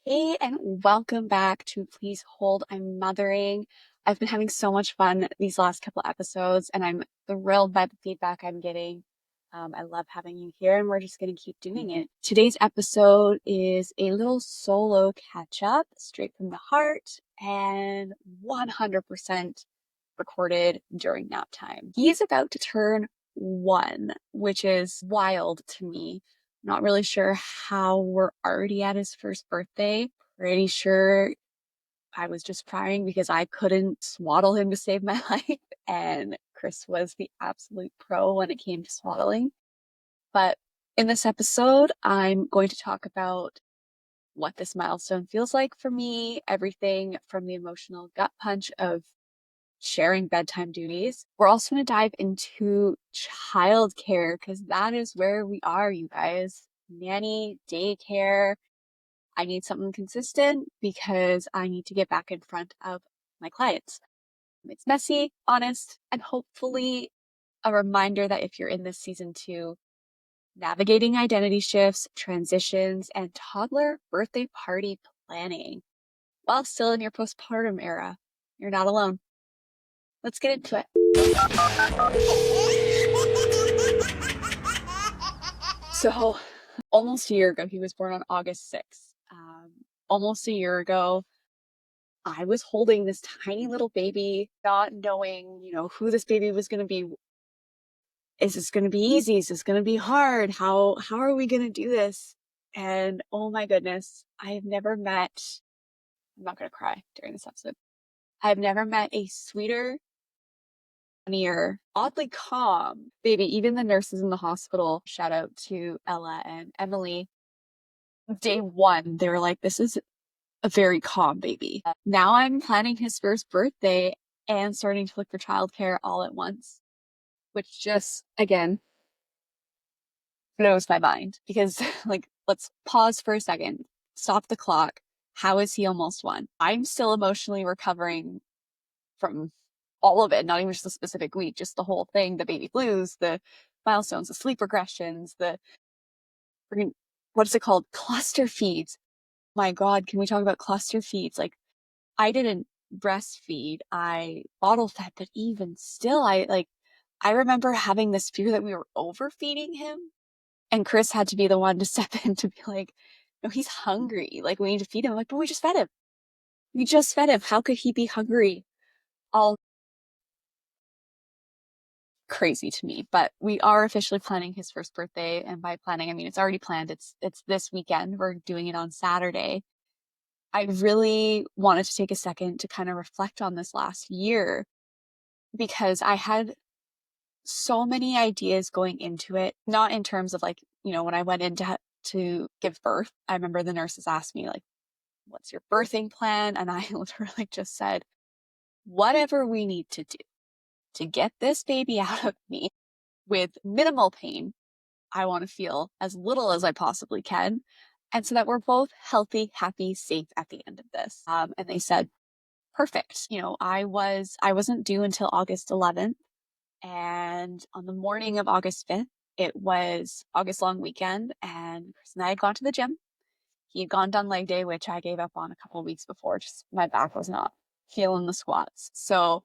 Hey, and welcome back to Please Hold, I'm Mothering. I've been having so much fun these last couple episodes, and I'm thrilled by the feedback I'm getting. I love having you here, and we're just going to keep doing it. Today's episode is a little solo catch up, straight from the heart, and 100% recorded during nap time. He is about to turn 1, which is wild to me. Not really sure how we're already at his first birthday. Pretty sure I was just crying because I couldn't swaddle him to save my life. And Chris was the absolute pro when it came to swaddling. But in this episode, I'm going to talk about what this milestone feels like for me, everything from the emotional gut punch of sharing bedtime duties. We're also going to dive into childcare because that is where we are, you guys. Nanny, daycare. I need something consistent because I need to get back in front of my clients. It's messy, honest, and hopefully a reminder that if you're in this season too, navigating identity shifts, transitions, and toddler birthday party planning while still in your postpartum era, you're not alone. Let's get into it. So, almost a year ago, he was born on August 6th. Almost a year ago, I was holding this tiny little baby, not knowing, who this baby was going to be. Is this going to be easy? Is this going to be hard? How are we going to do this? And oh my goodness, I'm not going to cry during this episode. I've never met a sweeter, funnier, oddly calm baby. Even the nurses in the hospital, shout out to Ella and Emily. Day one, they were like, this is a very calm baby. Now I'm planning his first birthday and starting to look for childcare all at once, which just, again, blows my mind because, like, let's pause for a second, stop the clock. How is he almost 1? I'm still emotionally recovering from all of it, not even just a specific week, just the whole thing, the baby blues, the milestones, the sleep regressions, the what's it called? Cluster feeds. My God, can we talk about cluster feeds? Like, I didn't breastfeed, I bottle fed, but even still, I remember having this fear that we were overfeeding him. And Chris had to be the one to step in to be like, no, he's hungry. Like, we need to feed him. I'm like, but we just fed him. We just fed him. How could he be hungry? All crazy to me. But we are officially planning his first birthday. And by planning, I mean it's already planned. It's this weekend. We're doing it on Saturday. I really wanted to take a second to kind of reflect on this last year because I had so many ideas going into it, not in terms of like, when I went in to give birth, I remember the nurses asked me like, what's your birthing plan? And I literally just said, whatever we need to do to get this baby out of me with minimal pain. I want to feel as little as I possibly can. And so that we're both healthy, happy, safe at the end of this. And they said, perfect. I wasn't due until August 11th. And on the morning of August 5th, it was August long weekend. And Chris and I had gone to the gym. He'd gone done leg day, which I gave up on a couple of weeks before. Just my back was not feeling the squats. So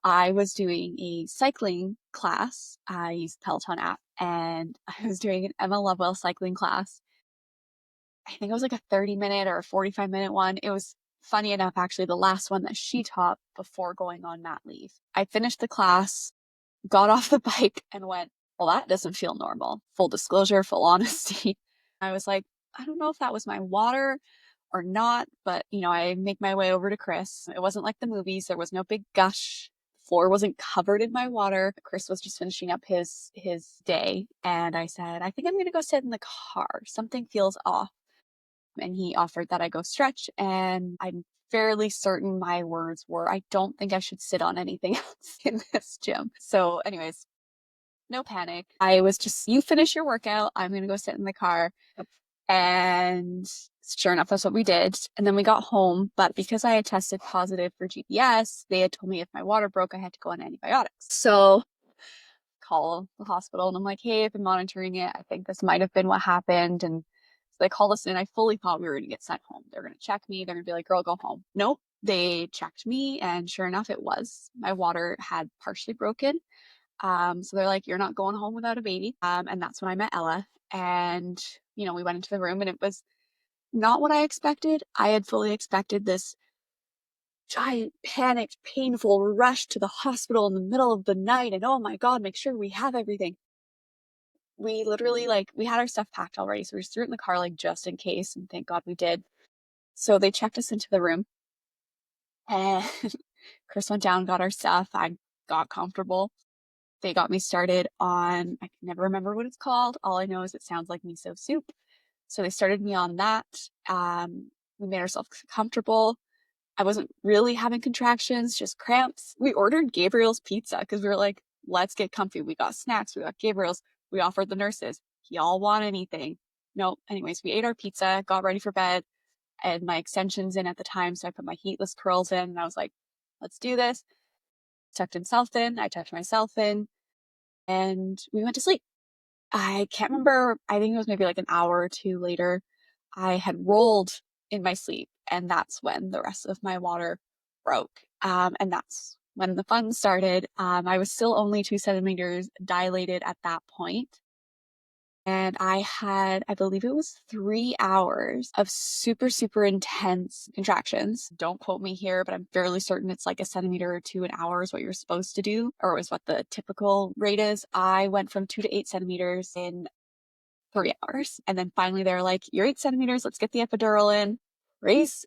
I was doing a cycling class. I used the Peloton app and I was doing an Emma Lovewell cycling class. I think it was like a 30-minute or a 45-minute one. It was funny enough, actually, the last one that she taught before going on mat leave. I finished the class, got off the bike and went, well, that doesn't feel normal. Full disclosure, full honesty. I was like, I don't know if that was my water or not, but I make my way over to Chris. It wasn't like the movies. There was no big gush. The floor wasn't covered in my water. Chris was just finishing up his day. And I said, I think I'm going to go sit in the car. Something feels off. And he offered that I go stretch. And I'm fairly certain my words were, I don't think I should sit on anything else in this gym. So anyways, no panic. I was just, you finish your workout. I'm going to go sit in the car. And sure enough, that's what we did. And then we got home. But because I had tested positive for GPS, they had told me if my water broke, I had to go on antibiotics. So call the hospital and I'm like, hey, I've been monitoring it. I think this might have been what happened. And They called us in. I fully thought we were going to get sent home. They're going to check me. They're going to be like, girl, go home. Nope. They checked me, and sure enough, it was. My water had partially broken. So they're like, you're not going home without a baby. And that's when I met Ella. And, we went into the room, and it was not what I expected. I had fully expected this giant, panicked, painful rush to the hospital in the middle of the night. And oh my God, make sure we have everything. We literally, we had our stuff packed already. So we just threw it in the car, just in case. And thank God we did. So they checked us into the room, and Chris went down, got our stuff. I got comfortable. They got me started on, I can never remember what it's called. All I know is it sounds like miso soup. So they started me on that. We made ourselves comfortable. I wasn't really having contractions, just cramps. We ordered Gabriel's pizza because we were like, let's get comfy. We got snacks. We got Gabriel's. We offered the nurses. Y'all want anything? No. Anyways, we ate our pizza, got ready for bed. I had my extensions in at the time, so I put my heatless curls in, and I was like, let's do this. Tucked himself in. I tucked myself in, and we went to sleep. I can't remember. I think it was maybe like an hour or two later. I had rolled in my sleep, and that's when the rest of my water broke. And that's when the fun started. I was still only 2 centimeters dilated at that point. And I had, I believe it was 3 hours of super, super intense contractions. Don't quote me here, but I'm fairly certain it's like a centimeter or two an hour is what you're supposed to do, or is what the typical rate is. I went from 2 to 8 centimeters in 3 hours. And then finally they're like, you're 8 centimeters, let's get the epidural in. Race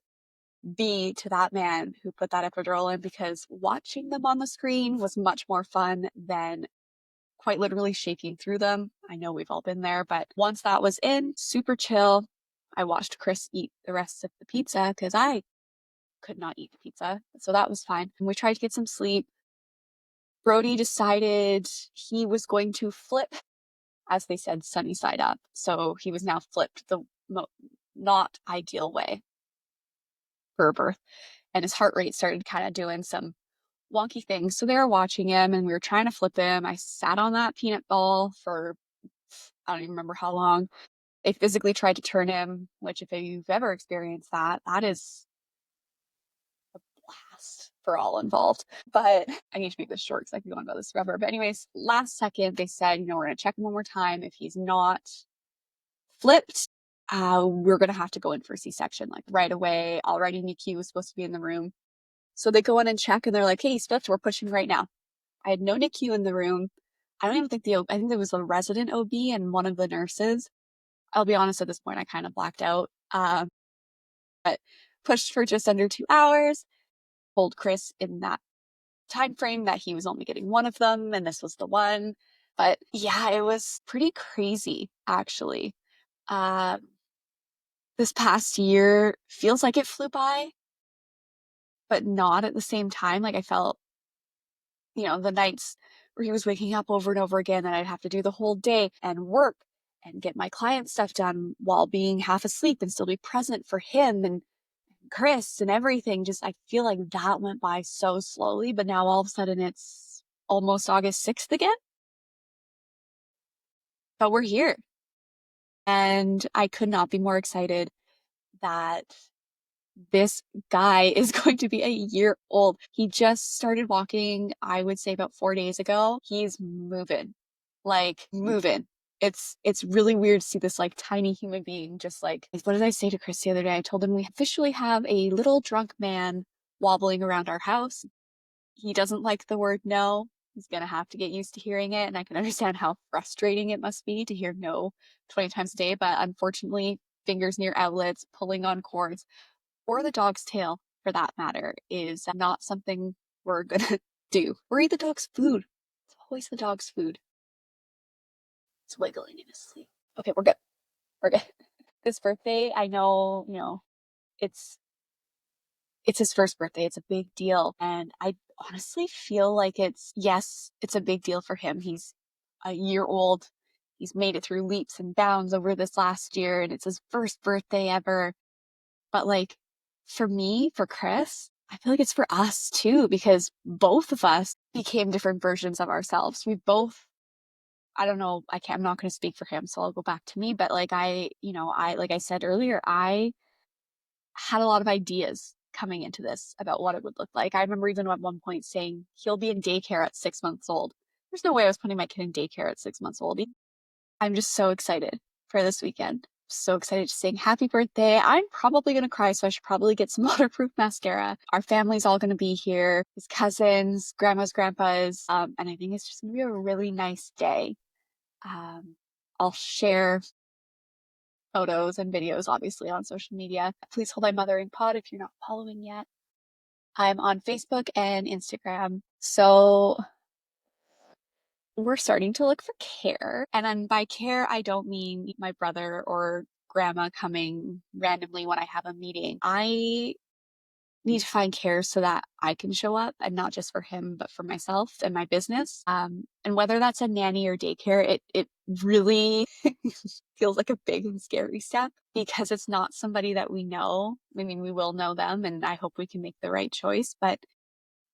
B to that man who put that epidural in, because watching them on the screen was much more fun than quite literally shaking through them. I know we've all been there, but once that was in, super chill. I watched Chris eat the rest of the pizza because I could not eat the pizza. So that was fine. And we tried to get some sleep. Brody decided he was going to flip, as they said, sunny side up. So he was now flipped the not ideal way for a birth. And his heart rate started kind of doing some wonky things. So they were watching him, and we were trying to flip him. I sat on that peanut ball for, I don't even remember how long. They physically tried to turn him, which if you've ever experienced that, that is a blast for all involved. But I need to make this short because I could go on about this forever. But anyways, last second, they said, we're going to check him one more time. If he's not flipped, we're going to have to go in for C-section, right away. Already NICU was supposed to be in the room. So they go in and check, and they're like, hey, he's flipped. We're pushing right now. I had no NICU in the room. I don't even think I think there was a resident OB and one of the nurses. I'll be honest, at this point, I kind of blacked out. But pushed for just under 2 hours. Told Chris in that time frame that he was only getting one of them, and this was the one. But yeah, it was pretty crazy, actually. This past year feels like it flew by, but not at the same time. I felt, the nights where he was waking up over and over again, and I'd have to do the whole day and work and get my client stuff done while being half asleep and still be present for him and Chris and everything. Just, I feel like that went by so slowly, but now all of a sudden it's almost August 6th again. But we're here. And I could not be more excited that this guy is going to be a year old. He just started walking, I would say about 4 days ago. He's moving, moving. It's really weird to see this tiny human being just what did I say to Chris the other day? I told him we officially have a little drunk man wobbling around our house. He doesn't like the word no. He's gonna have to get used to hearing it, and I can understand how frustrating it must be to hear no 20 times a day, but unfortunately, fingers near outlets, pulling on cords, or the dog's tail for that matter, is not something we're gonna do. Or eat the dog's food. It's always the dog's food. It's wiggling in his sleep. Okay, we're good. We're good. This birthday, I know, it's his first birthday. It's a big deal. And I honestly feel like yes, it's a big deal for him. He's a year old. He's made it through leaps and bounds over this last year, and it's his first birthday ever. But for me, for Chris, I feel like it's for us too, because both of us became different versions of ourselves. We both I don't know, I'm not going to speak for him, so I'll go back to me, but like like I said earlier, I had a lot of ideas coming into this about what it would look like. I remember even at one point saying he'll be in daycare at 6 months old. There's no way I was putting my kid in daycare at 6 months old. I'm just so excited for this weekend. So excited to sing happy birthday. I'm probably going to cry, so I should probably get some waterproof mascara. Our family's all going to be here, his cousins, grandmas, grandpas, and I think it's just going to be a really nice day. Um, I'll share photos and videos, obviously, on social media. Please hold my mothering pod if you're not following yet. I'm on Facebook and Instagram. So we're starting to look for care. And then by care, I don't mean my brother or grandma coming randomly when I have a meeting. I need to find care so that I can show up, and not just for him, but for myself and my business. And whether that's a nanny or daycare, it really feels like a big and scary step because it's not somebody that we know. I mean, we will know them, and I hope we can make the right choice, but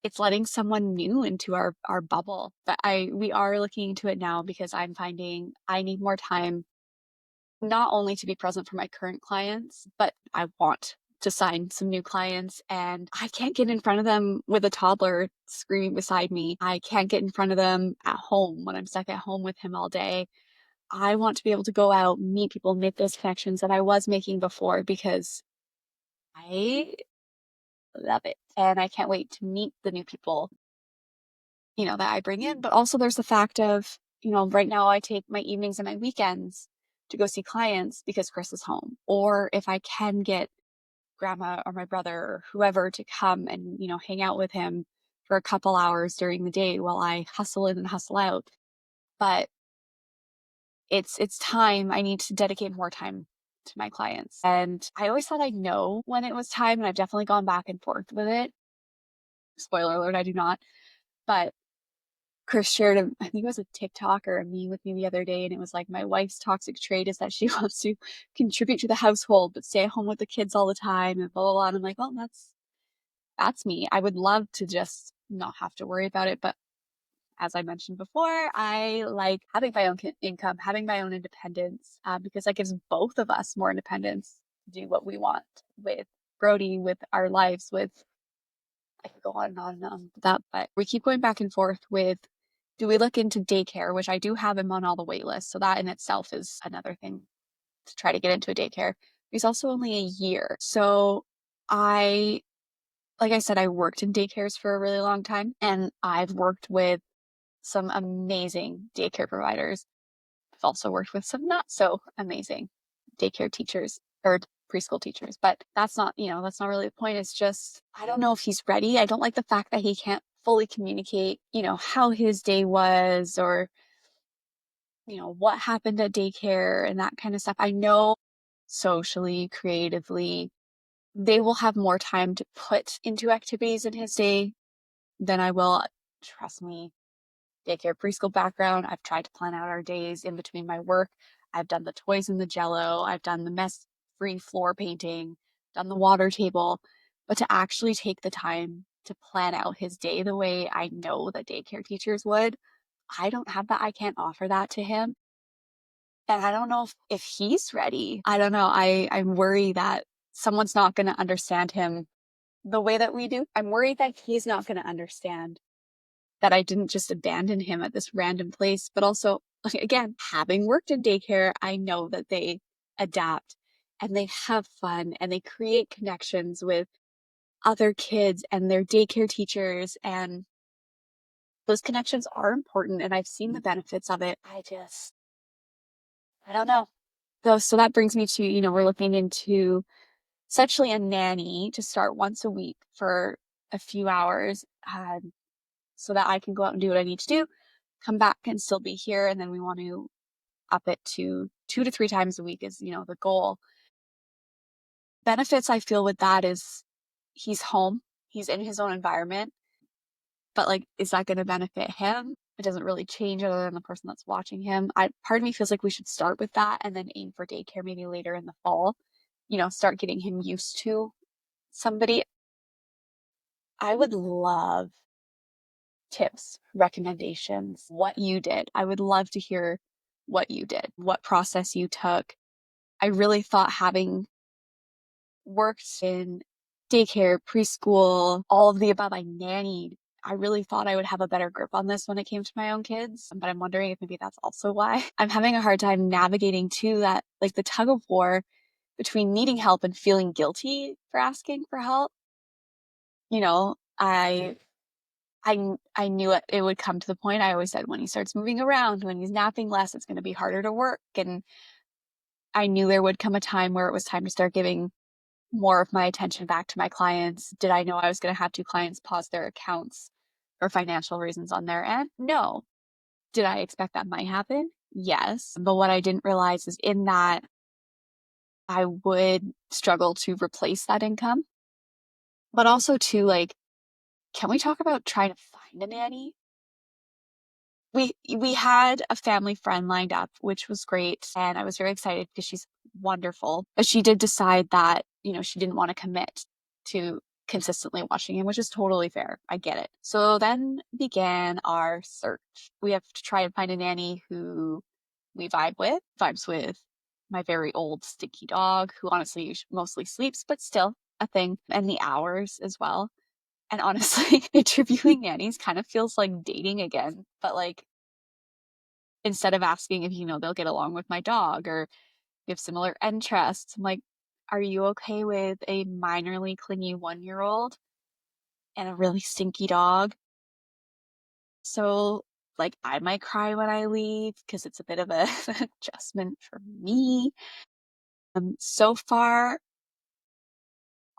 it's letting someone new into our bubble. But we are looking into it now because I'm finding I need more time not only to be present for my current clients, but I want to sign some new clients, and I can't get in front of them with a toddler screaming beside me. I can't get in front of them at home when I'm stuck at home with him all day. I want to be able to go out, meet people, make those connections that I was making before because I love it. And I can't wait to meet the new people, that I bring in. But also there's the fact of, right now I take my evenings and my weekends to go see clients because Chris is home. Or if I can get grandma or my brother or whoever to come and, hang out with him for a couple hours during the day while I hustle in and hustle out. But it's time. I need to dedicate more time to my clients. And I always thought I'd know when it was time, and I've definitely gone back and forth with it. Spoiler alert, I do not. But Chris shared I think it was a TikTok or a meme with me the other day, and it was like, my wife's toxic trait is that she wants to contribute to the household, but stay at home with the kids all the time and blah, blah, blah. And I'm like, well, that's me. I would love to just not have to worry about it. But as I mentioned before, I like having my own income, having my own independence, because that gives both of us more independence to do what we want with Brody, with our lives, with I could go on and on and on with that, but we keep going back and forth with, do we look into daycare, which I do have him on all the wait lists. So that in itself is another thing to try to get into a daycare. He's also only a year. So like I said, I worked in daycares for a really long time, and I've worked with some amazing daycare providers. I've also worked with some not so amazing daycare teachers or preschool teachers, but that's not really the point. It's just, I don't know if he's ready. I don't like the fact that he can't fully communicate, how his day was or, what happened at daycare and that kind of stuff. I know socially, creatively, they will have more time to put into activities in his day than I will. Trust me, daycare preschool background. I've tried to plan out our days in between my work. I've done the toys and the jello. I've done the mess-free floor painting, done the water table. But to actually take the time to plan out his day the way I know that daycare teachers would, I don't have that. I can't offer that to him. And I don't know if he's ready. I don't know. I'm worried that someone's not going to understand him the way that we do. I'm worried that he's not going to understand that I didn't just abandon him at this random place, but also, again, having worked in daycare, I know that they adapt and they have fun and they create connections with other kids and their daycare teachers. And those connections are important. And I've seen the benefits of it. I don't know. So that brings me to, we're looking into essentially a nanny to start once a week for a few hours, so that I can go out and do what I need to do, come back and still be here. And then we want to up it to 2 to 3 times a week is, the goal. Benefits I feel with that is he's home, he's in his own environment, but like, is that going to benefit him? It doesn't really change other than the person that's watching him. Part of me feels like we should start with that and then aim for daycare maybe later in the fall, start getting him used to somebody. I would love tips, recommendations, what you did. I would love to hear what you did, what process you took. I really thought, having worked in daycare, preschool, all of the above, I nannied. I really thought I would have a better grip on this when it came to my own kids, but I'm wondering if maybe that's also why. I'm having a hard time navigating too, that like the tug of war between needing help and feeling guilty for asking for help. You know, I knew it would come to the point. I always said, when he starts moving around, when he's napping less, it's going to be harder to work. And I knew there would come a time where it was time to start giving more of my attention back to my clients. Did I know I was going to have two clients pause their accounts for financial reasons on their end? No. Did I expect that might happen? Yes. But what I didn't realize is, in that, I would struggle to replace that income. But also too, like, can we talk about trying to find a nanny? We had a family friend lined up, which was great, and I was very excited because she's wonderful. But she did decide that, she didn't want to commit to consistently watching him, which is totally fair. I get it. So then began our search. We have to try and find a nanny who we vibes with my very old stinky dog, who honestly mostly sleeps, but still a thing, and the hours as well. And honestly, interviewing nannies kind of feels like dating again, but like, instead of asking if, they'll get along with my dog or we have similar interests, I'm like, are you okay with a minorly clingy 1-year-old and a really stinky dog? So, like, I might cry when I leave because it's a bit of a adjustment for me. So far,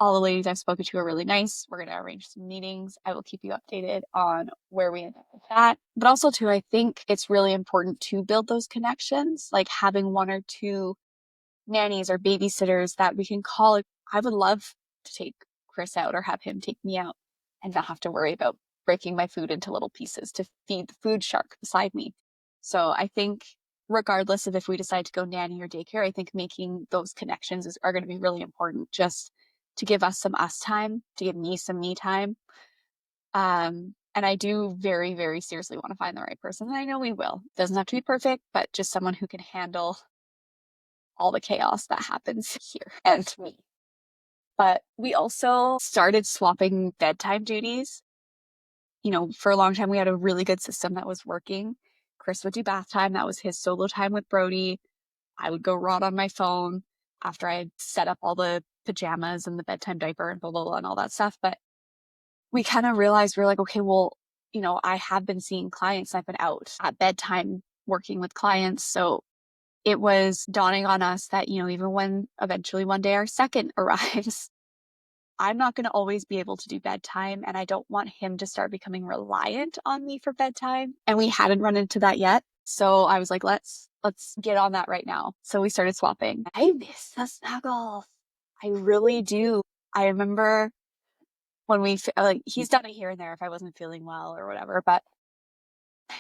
all the ladies I've spoken to are really nice. We're going to arrange some meetings. I will keep you updated on where we end up with that. But also, too, I think it's really important to build those connections, like having one or two nannies or babysitters that we can call. I would love to take Chris out or have him take me out and not have to worry about breaking my food into little pieces to feed the food shark beside me. So I think, regardless of if we decide to go nanny or daycare, I think making those connections are going to be really important, just to give us some us time, to give me some me time. And I do very, very seriously want to find the right person. And I know we will. It doesn't have to be perfect, but just someone who can handle all the chaos that happens here and me. But we also started swapping bedtime duties. For a long time, we had a really good system that was working. Chris would do bath time. That was his solo time with Brody. I would go rot on my phone after I had set up all the pajamas and the bedtime diaper and blah, blah, blah, and all that stuff. But we kind of realized, we were like, okay, well, I have been seeing clients. I've been out at bedtime working with clients. So it was dawning on us that, even when eventually one day our second arrives, I'm not going to always be able to do bedtime, and I don't want him to start becoming reliant on me for bedtime. And we hadn't run into that yet. So I was like, let's get on that right now. So we started swapping. I miss the snuggles. I really do. I remember when he's done it here and there if I wasn't feeling well or whatever, but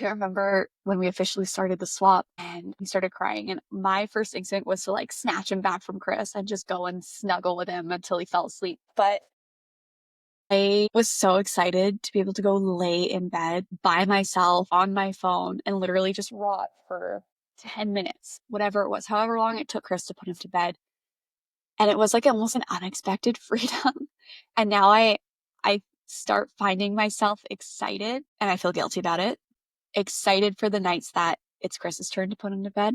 I remember when we officially started the swap and he started crying, and my first instinct was to like snatch him back from Chris and just go and snuggle with him until he fell asleep. But I was so excited to be able to go lay in bed by myself on my phone and literally just rot for 10 minutes, whatever it was, however long it took Chris to put him to bed. And it was like almost an unexpected freedom. And now I start finding myself excited, and I feel guilty about it, excited for the nights that it's Chris's turn to put him to bed.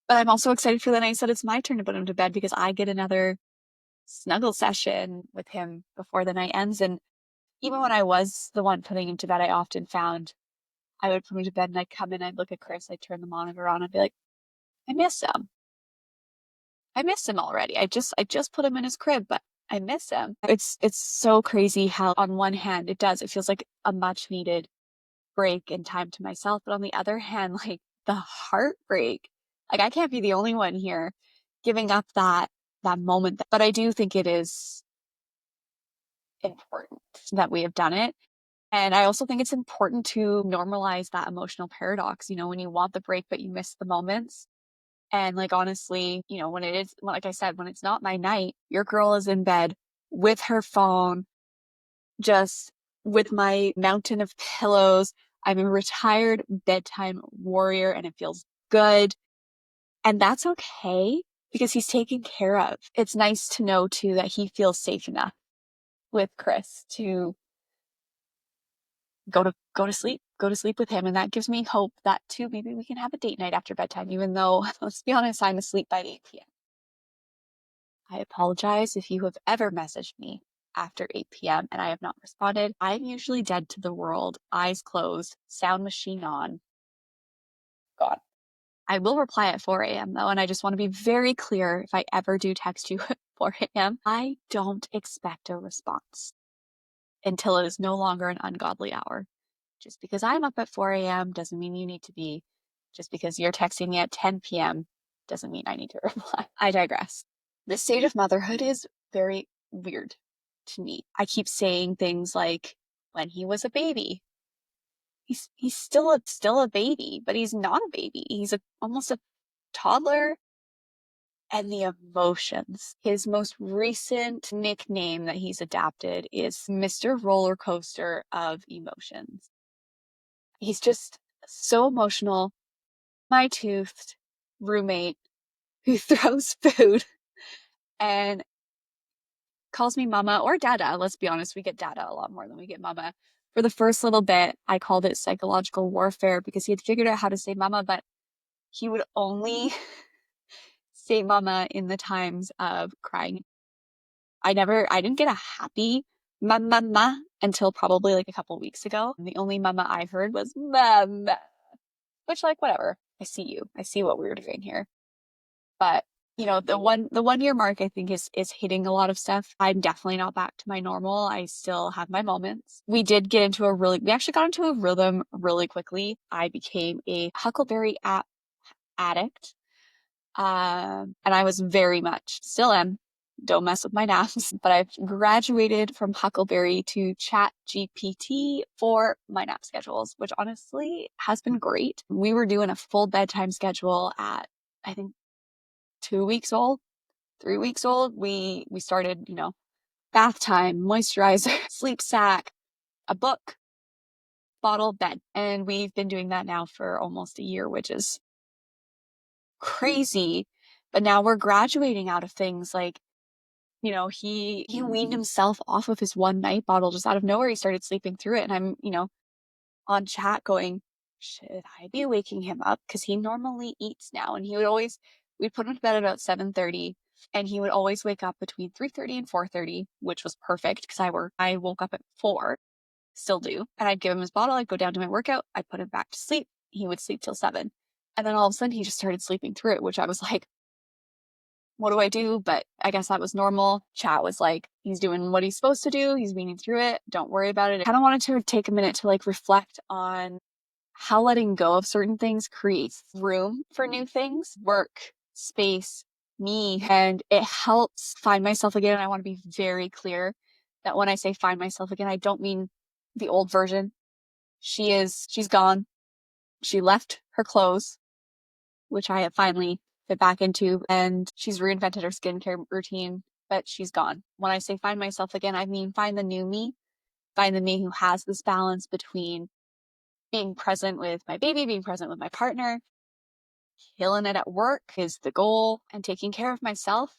But I'm also excited for the nights that it's my turn to put him to bed, because I get another snuggle session with him before the night ends. And even when I was the one putting him to bed, I often found I would put him to bed and I'd come in, I'd look at Chris, I'd turn the monitor on, I'd be like, I miss him. I miss him already. I just put him in his crib, but I miss him. It's so crazy how on one hand it feels like a much needed break and time to myself. But on the other hand, like, the heartbreak, like, I can't be the only one here giving up that moment. But I do think it is important that we have done it. And I also think it's important to normalize that emotional paradox, when you want the break, but you miss the moments. And like, honestly, when it is, like I said, when it's not my night, your girl is in bed with her phone, just with my mountain of pillows. I'm a retired bedtime warrior and it feels good. And that's okay because he's taken care of. It's nice to know too that he feels safe enough with Chris to go to sleep with him. And that gives me hope that too, maybe we can have a date night after bedtime, even though, let's be honest, I'm asleep by 8 p.m. I apologize if you have ever messaged me after 8 p.m. and I have not responded. I'm usually dead to the world, eyes closed, sound machine on, gone. I will reply at 4 a.m. though, and I just want to be very clear if I ever do text you at 4 a.m., I don't expect a response until it is no longer an ungodly hour. Just because I'm up at 4 a.m. doesn't mean you need to be. Just because you're texting me at 10 p.m. doesn't mean I need to reply. I digress. The stage of motherhood is very weird to me. I keep saying things like, when he was a baby. He's still a baby, but he's not a baby. He's almost a toddler. And the emotions. His most recent nickname that he's adapted is Mr. Roller Coaster of Emotions. He's just so emotional. My toothed roommate who throws food and calls me mama or dada. Let's be honest, we get dada a lot more than we get mama. For the first little bit, I called it psychological warfare because he had figured out how to say mama, but he would only say mama in the times of crying. I didn't get a happy mama until probably like a couple weeks ago. The only mama I heard was mama, which like, whatever. I see you. I see what we were doing here. But the 1 year mark I think is hitting a lot of stuff. I'm definitely not back to my normal. I still have my moments. We actually got into a rhythm really quickly. I became a Huckleberry app addict. And I was very much, still am, don't mess with my naps, but I've graduated from Huckleberry to Chat GPT for my nap schedules, which honestly has been great. We were doing a full bedtime schedule at, I think, 2 weeks old, 3 weeks old. We started, bath time, moisturizer, sleep sack, a book, bottle, bed. And we've been doing that now for almost a year, which is crazy. But now we're graduating out of things like, he weaned himself off of his one night bottle just out of nowhere. He started sleeping through it. And I'm, on chat going, should I be waking him up? Because he normally eats now. And we'd put him to bed at about 7:30 and he would always wake up between 3:30 and 4:30, which was perfect because I woke up at 4, still do. And I'd give him his bottle. I'd go down to my workout. I'd put him back to sleep. He would sleep till 7. And then all of a sudden he just started sleeping through it, which I was like, what do I do? But I guess that was normal. Chat was like, he's doing what he's supposed to do. He's weaning through it. Don't worry about it. I kind of wanted to take a minute to like reflect on how letting go of certain things creates room for new things, work, space, me, and it helps find myself again. And I want to be very clear that when I say find myself again, I don't mean the old version. She's gone. She left her clothes, which I have finally fit back into, and she's reinvented her skincare routine, but she's gone. When I say find myself again, I mean find the new me, find the me who has this balance between being present with my baby, being present with my partner, killing it at work is the goal, and taking care of myself.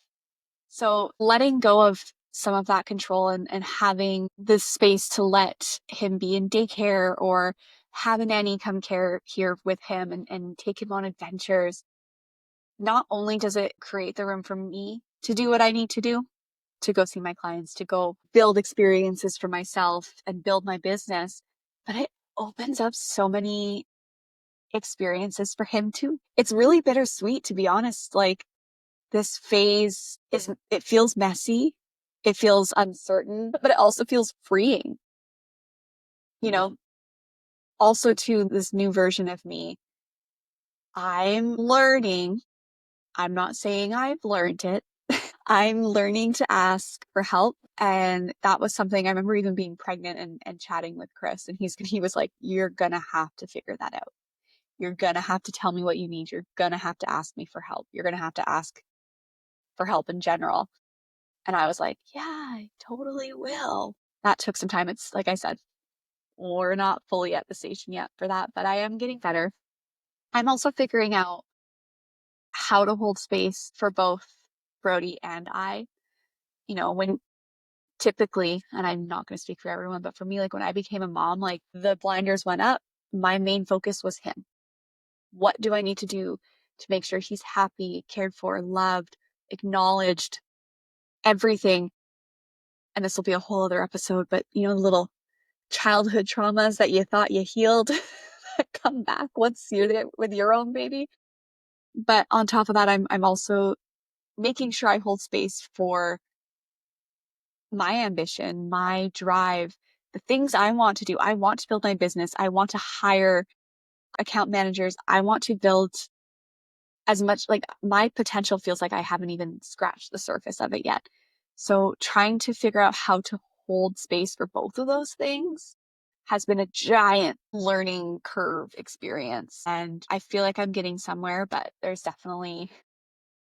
So letting go of some of that control and having the space to let him be in daycare or have a nanny come care here with him and take him on adventures. Not only does it create the room for me to do what I need to do, to go see my clients, to go build experiences for myself and build my business, but it opens up so many experiences for him too. It's really bittersweet, to be honest. Like, this phase it feels messy, it feels uncertain, but it also feels freeing. You know, also to this new version of me, I'm learning. I'm not saying I've learned it. I'm learning to ask for help. And that was something I remember even being pregnant and chatting with Chris. And he was like, you're going to have to figure that out. You're going to have to tell me what you need. You're going to have to ask me for help. You're going to have to ask for help in general. And I was like, yeah, I totally will. That took some time. It's like I said, we're not fully at the station yet for that, but I am getting better. I'm also figuring out how to hold space for both Brody and I. When typically, and I'm not going to speak for everyone, but for me, like when I became a mom, like the blinders went up. My main focus was him. What do I need to do to make sure he's happy, cared for, loved, acknowledged, everything? And this will be a whole other episode, but the little childhood traumas that you thought you healed that come back once you're there with your own baby. But on top of that, I'm also making sure I hold space for my ambition, my drive, the things I want to do. I want to build my business. I want to hire account managers. I want to build as much, like my potential feels like I haven't even scratched the surface of it yet. So trying to figure out how to hold space for both of those things has been a giant learning curve experience. And I feel like I'm getting somewhere, but there's definitely,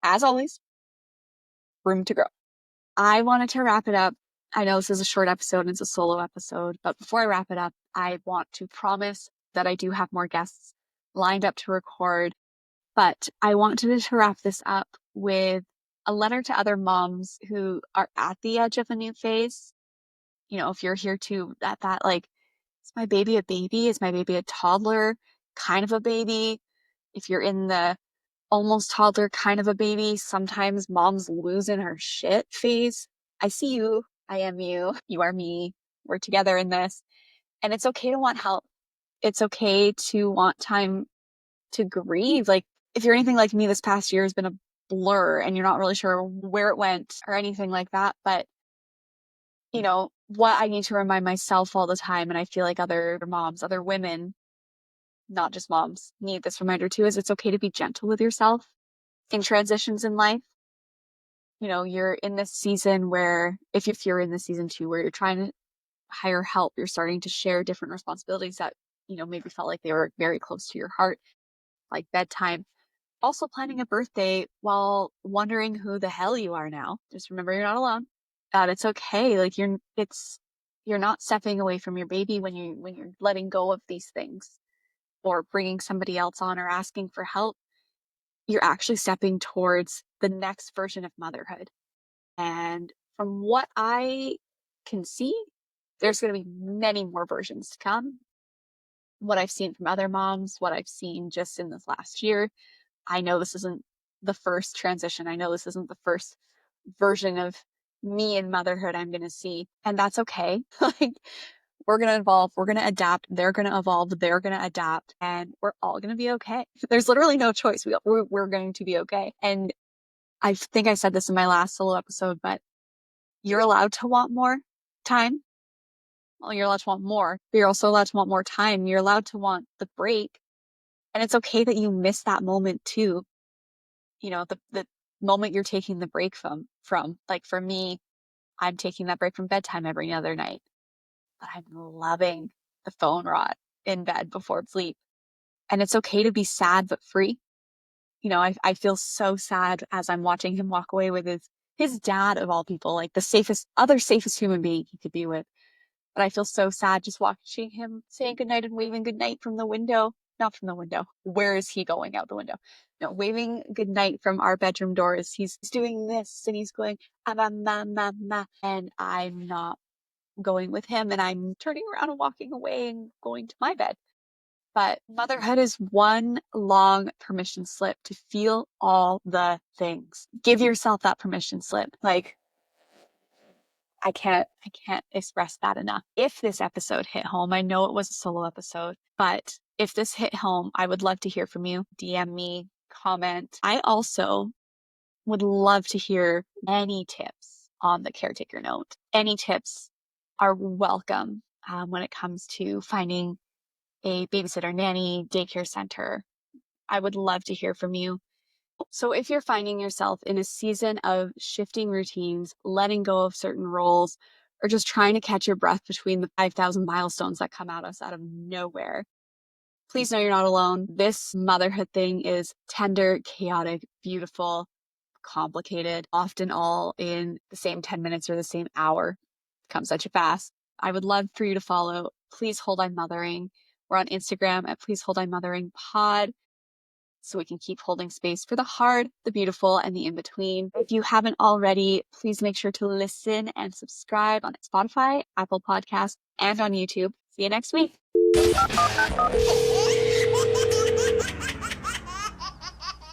as always, room to grow. I wanted to wrap it up. I know this is a short episode and it's a solo episode, but before I wrap it up, I want to promise that I do have more guests lined up to record. But I wanted to wrap this up with a letter to other moms who are at the edge of a new phase. If you're here too, that like, is my baby a baby? Is my baby a toddler? Kind of a baby? If you're in the almost toddler kind of a baby, sometimes mom's losing her shit phase. I see you. I am you. You are me. We're together in this. And it's okay to want help. It's okay to want time to grieve. Like, if you're anything like me, this past year has been a blur and you're not really sure where it went or anything like that. But, what I need to remind myself all the time, and I feel like other moms, other women, not just moms, need this reminder too, is it's okay to be gentle with yourself in transitions in life. You're in this season where, if you're in this season too, where you're trying to hire help, you're starting to share different responsibilities that, maybe felt like they were very close to your heart, like bedtime. Also planning a birthday while wondering who the hell you are now. Just remember you're not alone. That it's okay. Like you're not stepping away from your baby when you're letting go of these things or bringing somebody else on or asking for help. You're actually stepping towards the next version of motherhood. And from what I can see, there's going to be many more versions to come. What I've seen from other moms, what I've seen just in this last year, I know this isn't the first transition. I know this isn't the first version of me in motherhood I'm going to see. And that's okay. Like, we're going to evolve. We're going to adapt. They're going to evolve. They're going to adapt. And we're all going to be okay. There's literally no choice. We're going to be okay. And I think I said this in my last solo episode, but you're allowed to want more time. Well, you're allowed to want more, but you're also allowed to want more time. You're allowed to want the break. And it's okay that you miss that moment too. The moment you're taking the break from like for me, I'm taking that break from bedtime every other night, but I'm loving the phone rot in bed before sleep. And it's okay to be sad but free. I feel so sad as I'm watching him walk away with his dad of all people, like the safest human being he could be with. But I feel so sad just watching him saying goodnight and waving goodnight from the window. Not from the window. Where is he going out the window? No, waving goodnight from our bedroom doors. He's doing this and he's going, ah, ma, ma, ma, ma, and I'm not going with him and I'm turning around and walking away and going to my bed. But motherhood is one long permission slip to feel all the things. Give yourself that permission slip. Like, I can't express that enough. If this episode hit home, I know it was a solo episode, but if this hit home, I would love to hear from you. DM me, comment. I also would love to hear any tips on the caretaker note. Any tips are welcome when it comes to finding a babysitter, nanny, daycare center. I would love to hear from you. So if you're finding yourself in a season of shifting routines, letting go of certain roles, or just trying to catch your breath between the 5,000 milestones that come at us out of nowhere, please know you're not alone. This motherhood thing is tender, chaotic, beautiful, complicated, often all in the same 10 minutes or the same hour. It comes at you fast. I would love for you to follow Please Hold I'm Mothering. We're on Instagram at Please Hold I'm Mothering Pod, so we can keep holding space for the hard, the beautiful, and the in-between. If you haven't already, please make sure to listen and subscribe on Spotify, Apple Podcasts, and on YouTube. See you next week.